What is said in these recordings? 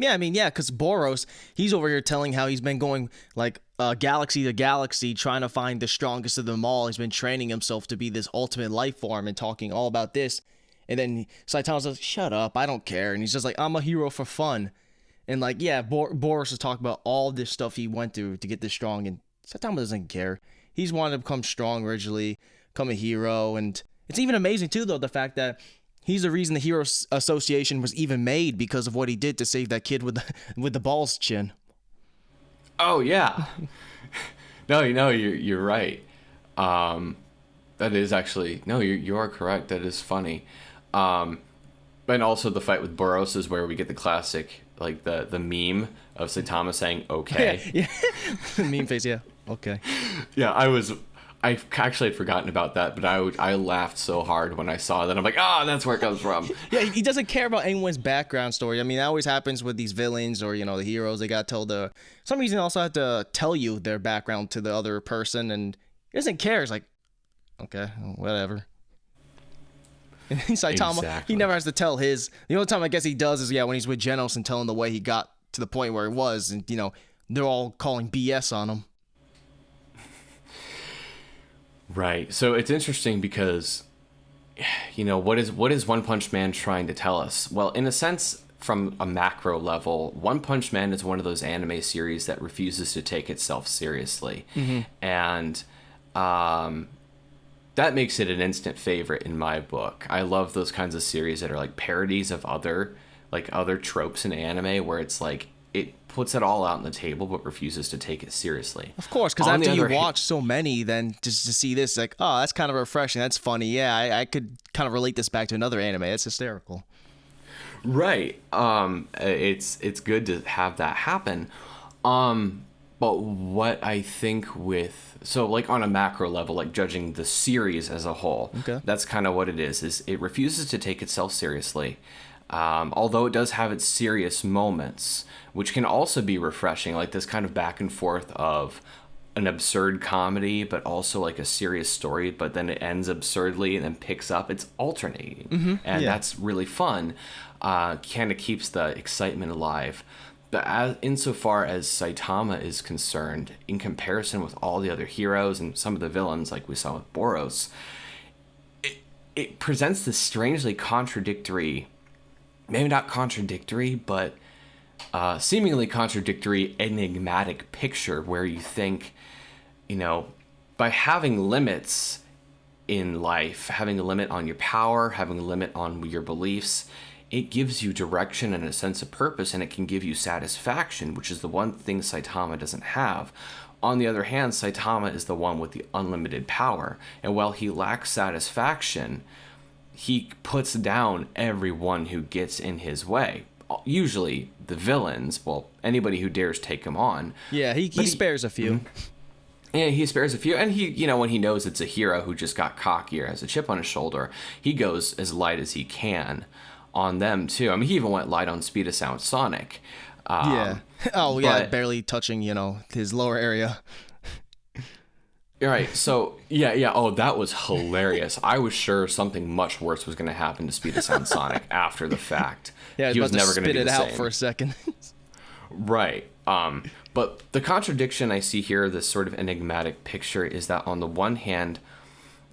Yeah, I mean, yeah, because Boros, he's over here telling how he's been going like galaxy to galaxy trying to find the strongest of them all. He's been training himself to be this ultimate life form and talking all about this. And then Saitama says, shut up, I don't care. And he's just like, I'm a hero for fun. And like, yeah, Boros is talking about all this stuff he went through to get this strong. And Saitama doesn't care. He's wanted to become strong originally, become a hero. And it's even amazing, too, though, the fact that he's the reason the Hero Association was even made because of what he did to save that kid with the balls chin. Oh yeah, no, you're right. That is actually no, you are correct. That is funny. And also the fight with Boros is where we get the classic like the meme of Saitama saying okay. Yeah. Meme face. Yeah. Okay. Yeah, I actually had forgotten about that, but I laughed so hard when I saw that. I'm like, that's where it comes from. Yeah, he doesn't care about anyone's background story. I mean, that always happens with these villains or, the heroes. They got told for some reason also have to tell you their background to the other person, and he doesn't care. It's like, okay, whatever. And Saitama, Exactly. He never has to tell his. The only time I guess he does is, when he's with Genos and telling the way he got to the point where he was, and, they're all calling BS on him. Right. So it's interesting because, what is One Punch Man trying to tell us? Well, in a sense, from a macro level, One Punch Man is one of those anime series that refuses to take itself seriously. Mm-hmm. And that makes it an instant favorite in my book. I love those kinds of series that are like parodies of other tropes in anime where it's like, it puts it all out on the table but refuses to take it seriously. Of course, because after you watch so many, then just to see this, like, oh, that's kind of refreshing. That's funny. Yeah, I could kind of relate this back to another anime. It's hysterical. Right. It's good to have that happen. But what I think so like on a macro level, like judging the series as a whole, okay, that's kind of what it is it refuses to take itself seriously. Although it does have its serious moments, which can also be refreshing, like this kind of back and forth of an absurd comedy, but also like a serious story, but then it ends absurdly and then picks up. It's alternating, and that's really fun. Kind of keeps the excitement alive. But insofar as Saitama is concerned, in comparison with all the other heroes and some of the villains, like we saw with Boros, it presents this strangely contradictory, maybe not contradictory, but seemingly contradictory, enigmatic picture where you think, by having limits in life, having a limit on your power, having a limit on your beliefs, it gives you direction and a sense of purpose, and it can give you satisfaction, which is the one thing Saitama doesn't have. On the other hand, Saitama is the one with the unlimited power, and while he lacks satisfaction, he puts down everyone who gets in his way. Usually the villains, anybody who dares take him on. Yeah, he spares a few. Yeah, he spares a few. And he, when he knows it's a hero who just got cocky or has a chip on his shoulder, he goes as light as he can on them too. I mean, he even went light on Speed of Sound Sonic. Yeah. Oh, yeah, barely touching, his lower area. Right, so, yeah, oh, that was hilarious. I was sure something much worse was going to happen to Speed of Sound Sonic after the fact. Yeah, he was never going to do the same. Spit it out for a second. Right, but the contradiction I see here, this sort of enigmatic picture, is that on the one hand,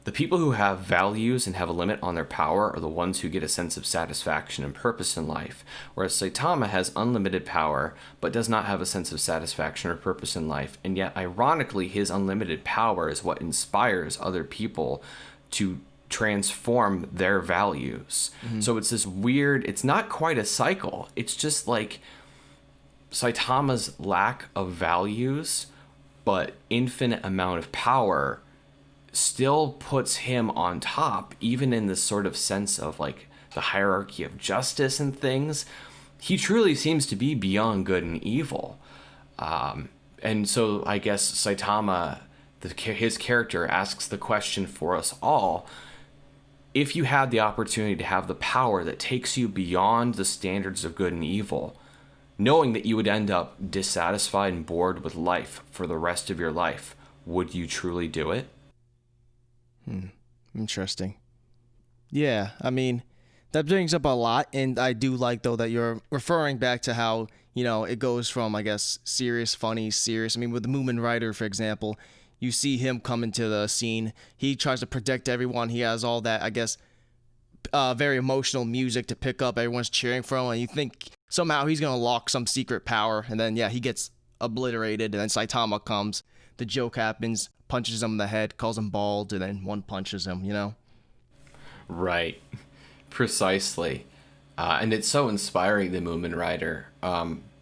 the people who have values and have a limit on their power are the ones who get a sense of satisfaction and purpose in life, whereas Saitama has unlimited power but does not have a sense of satisfaction or purpose in life, and yet ironically his unlimited power is what inspires other people to transform their values. Mm-hmm. So it's this weird, it's not quite a cycle, it's just like Saitama's lack of values but infinite amount of power still puts him on top, even in this sort of sense of like the hierarchy of justice and things. He truly seems to be beyond good and evil. And so I guess Saitama, his character, asks the question for us all: if you had the opportunity to have the power that takes you beyond the standards of good and evil, knowing that you would end up dissatisfied and bored with life for the rest of your life, would you truly do it? Interesting. Yeah, I mean, That brings up a lot, and I do like though that you're referring back to how it goes from, I guess, serious, funny, serious. I mean, with the Moomin Rider, for example, you see him come into the scene. He tries to protect everyone. He has all that, I guess, very emotional music to pick up. Everyone's cheering for him, and you think somehow he's gonna lock some secret power, and then he gets obliterated, and then Saitama comes. The joke happens, punches him in the head, calls him bald, and then one punches him. Right. Precisely. And it's so inspiring, the Moomin Rider.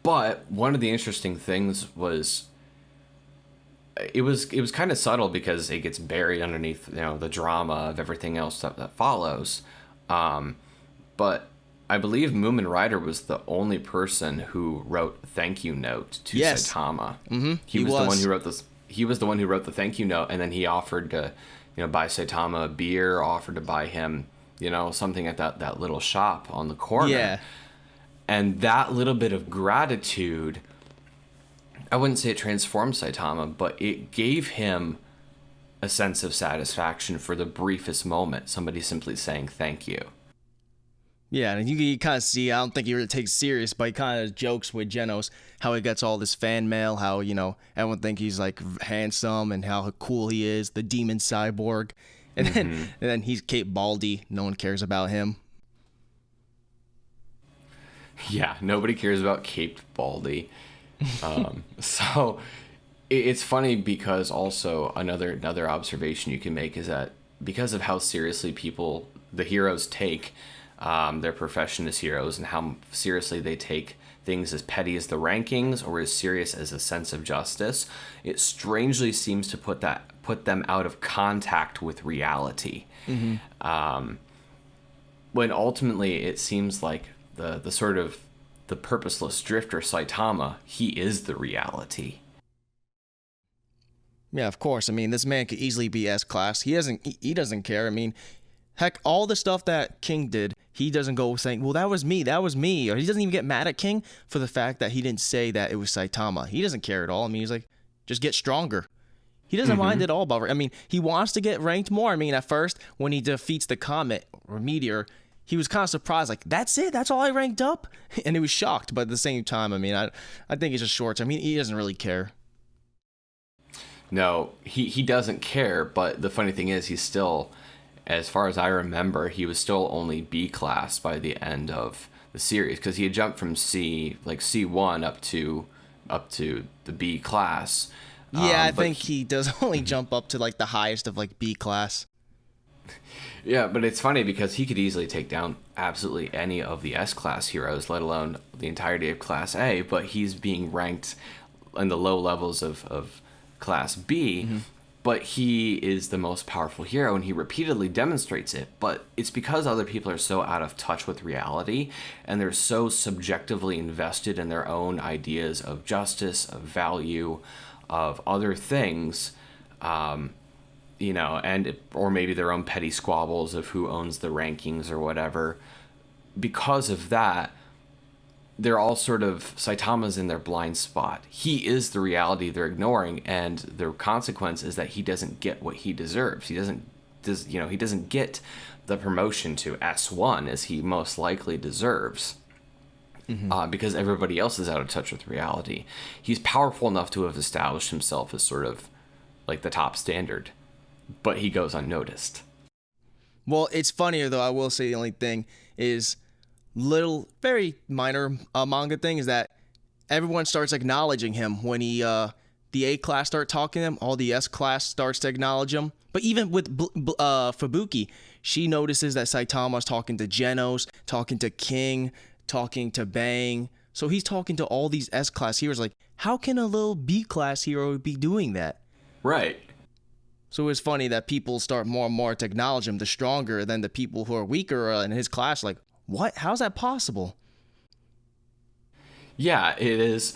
But one of the interesting things was it was kind of subtle because it gets buried underneath the drama of everything else that follows. But I believe Moomin Rider was the only person who wrote thank you note to Saitama. Mm-hmm. He was the one who wrote this. He was the one who wrote the thank you note, and then he offered to buy Saitama a beer, offered to buy him something at that little shop on the corner. Yeah. And that little bit of gratitude, I wouldn't say it transformed Saitama, but it gave him a sense of satisfaction for the briefest moment. Somebody simply saying thank you. Yeah, and you kind of see, I don't think he really takes it serious, but he kind of jokes with Genos how he gets all this fan mail, how, everyone think he's like handsome and how cool he is, the demon cyborg. And then he's Cape Baldy. No one cares about him. Yeah, nobody cares about Cape Baldy. So it's funny because also another observation you can make is that because of how seriously the heroes take their profession as heroes, and how seriously they take things as petty as the rankings or as serious as a sense of justice, it strangely seems to put them out of contact with reality. Mm-hmm. When ultimately it seems like the sort of the purposeless drifter Saitama, he is the reality. Yeah, of course. I mean, this man could easily be S-class. He doesn't care. I mean, heck, all the stuff that King did, he doesn't go saying, well, that was me. Or he doesn't even get mad at King for the fact that he didn't say that it was Saitama. He doesn't care at all. I mean, he's like, just get stronger. He doesn't mind at all about it. I mean, he wants to get ranked more. I mean, at first, when he defeats the Comet or Meteor, he was kind of surprised, like, that's it? That's all I ranked up? And he was shocked. But at the same time, I mean, I think it's just shorts. I mean, he doesn't really care. No, he doesn't care. But the funny thing is, he's still, as far as I remember, he was still only B class by the end of the series, because he had jumped from C1 up to the B class. Yeah, I think he does only jump up to like the highest of like B class. Yeah, but it's funny because he could easily take down absolutely any of the S-class heroes, let alone the entirety of Class A, but he's being ranked in the low levels of Class B, but he is the most powerful hero, and he repeatedly demonstrates it. But it's because other people are so out of touch with reality, and they're so subjectively invested in their own ideas of justice, of value, of other things, or maybe their own petty squabbles of who owns the rankings or whatever. Because of that, they're all sort of Saitama's in their blind spot. He is the reality they're ignoring, and the consequence is that he doesn't get what he deserves. He doesn't get the promotion to S1 as he most likely deserves. Because everybody else is out of touch with reality. He's powerful enough to have established himself as sort of like the top standard, but he goes unnoticed. Well, it's funnier though. I will say the only thing is very minor manga thing is that everyone starts acknowledging him when the A class start talking to him. All the S class starts to acknowledge him. But even with Fubuki, she notices that Saitama's talking to Genos, talking to King, talking to Bang. So he's talking to all these S-class heroes. Like, how can a little B-class hero be doing that? Right. So it's funny that people start more and more to acknowledge him, the stronger, than the people who are weaker in his class. Like, what? How's that possible? Yeah, it is.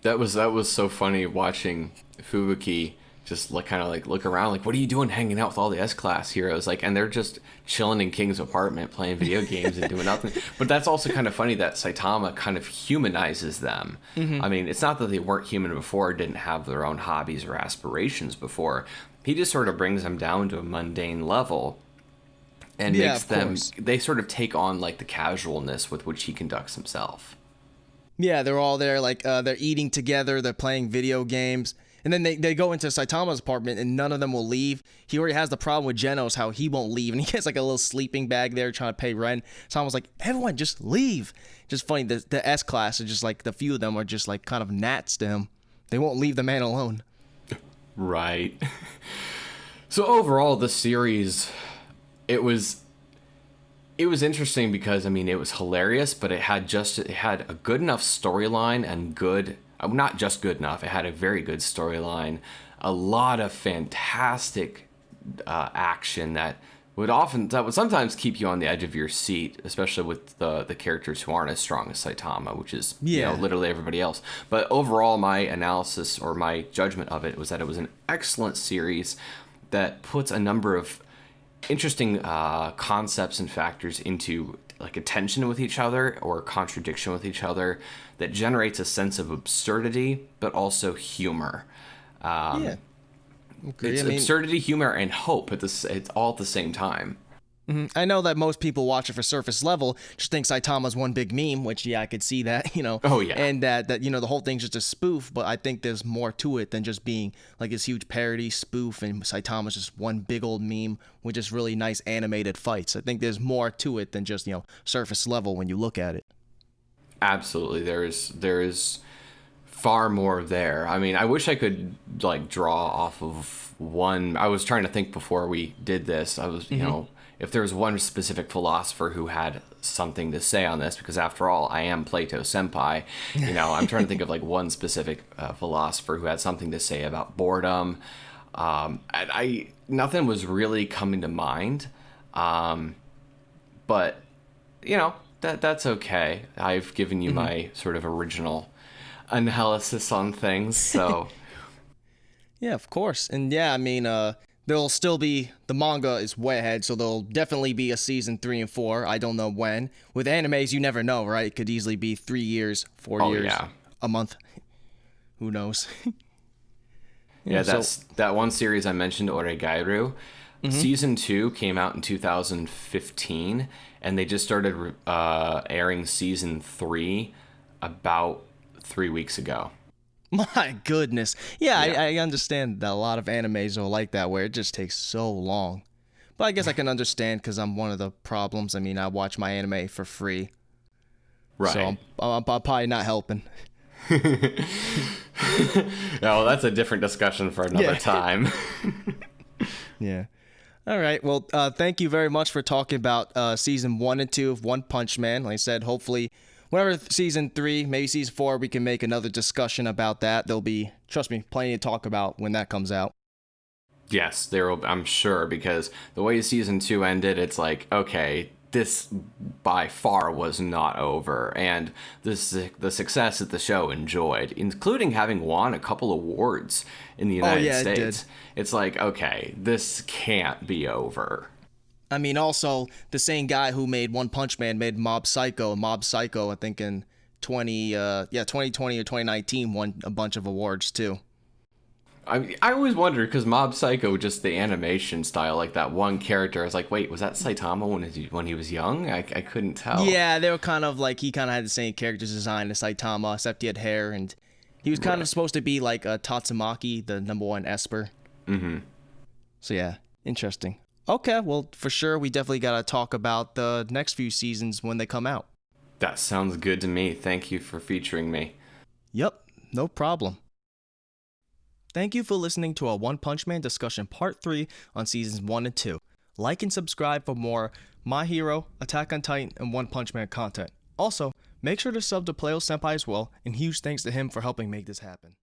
That was so funny watching Fubuki just look around, like, what are you doing hanging out with all the S-class heroes? Like, and they're just chilling in King's apartment playing video games and doing nothing. But that's also kind of funny that Saitama kind of humanizes them. I mean, it's not that they weren't human before, didn't have their own hobbies or aspirations before. He just sort of brings them down to a mundane level. and Yeah, makes of them, course. they sort of take on like the casualness with which he conducts himself. Yeah, they're all there, like they're eating together, they're playing video games, and then they go into Saitama's apartment, and none of them will leave. He already has the problem with Genos, how he won't leave, and he has like a little sleeping bag there trying to pay rent. Saitama's like, everyone, just leave. Just funny, the S class is just like the few of them are just like kind of gnats to him. They won't leave the man alone. Right. So overall, the series, it was interesting because, I mean, it was hilarious, but it had a good enough storyline, and not just good enough, it had a very good storyline, a lot of fantastic action that would sometimes keep you on the edge of your seat, especially with the characters who aren't as strong as Saitama, which is literally everybody else. But overall, my analysis or my judgment of it was that it was an excellent series that puts a number of interesting concepts and factors into like a tension with each other or contradiction with each other that generates a sense of absurdity but also humor. Yeah. Okay, It's absurdity, humor, and hope it's all at the same time. I know that most people watch it for surface level, just think Saitama's one big meme, which, yeah, I could see that, Oh, yeah. and that the whole thing's just a spoof, but I think there's more to it than just being like this huge parody spoof, and Saitama's just one big old meme with just really nice animated fights. I think there's more to it than just, surface level when you look at it. Absolutely. There is far more there. I mean, I wish I could like draw off of one. I was trying to think before we did this. I was, if there was one specific philosopher who had something to say on this, because after all, I am Plato Senpai. I'm trying to think of like one specific philosopher who had something to say about boredom. And nothing was really coming to mind. But that's okay. I've given you my sort of original analysis on things, so Yeah, of course. And yeah, I mean, there'll still be, the manga is way ahead, so there'll definitely be a season 3 and 4. I don't know when. With animes, you never know, right? It could easily be 3 years, 4 years, yeah. a month. Who knows? Yeah, that one series I mentioned, Oregairu. Season 2 came out in 2015, and they just started airing season 3 about 3 weeks ago. My goodness. Yeah, I understand that a lot of animes are like that, where it just takes so long. But I guess I can understand, because I'm one of the problems. I mean, I watch my anime for free. Right. So I'm probably not helping. No, that's a different discussion for another time. Yeah. All right. Well, thank you very much for talking about season 1 and 2 of One Punch Man. Like I said, hopefully, whenever season 3, maybe season 4, we can make another discussion about that. There'll be, trust me, plenty to talk about when that comes out. Yes, I'm sure, because the way season 2 ended, it's like, okay, this by far was not over, and the success that the show enjoyed, including having won a couple awards in the United States. It's like, okay, this can't be over. I mean, also, the same guy who made One Punch Man made Mob Psycho. Mob Psycho, I think in 2020 or 2019, won a bunch of awards too. I always wondered, because Mob Psycho, just the animation style, like that one character, I was like, wait, was that Saitama when he was young? I couldn't tell. Yeah, they were kind of like, he kind of had the same character design as Saitama, except he had hair, and he was kind of supposed to be like Tatsumaki, the #1 Esper. Mm-hmm. So yeah, interesting. Okay, well, for sure, we definitely got to talk about the next few seasons when they come out. That sounds good to me. Thank you for featuring me. Yep, no problem. Thank you for listening to our One Punch Man discussion part 3 on seasons 1 and 2. Like and subscribe for more My Hero, Attack on Titan, and One Punch Man content. Also, make sure to sub to Playo Senpai as well, and huge thanks to him for helping make this happen.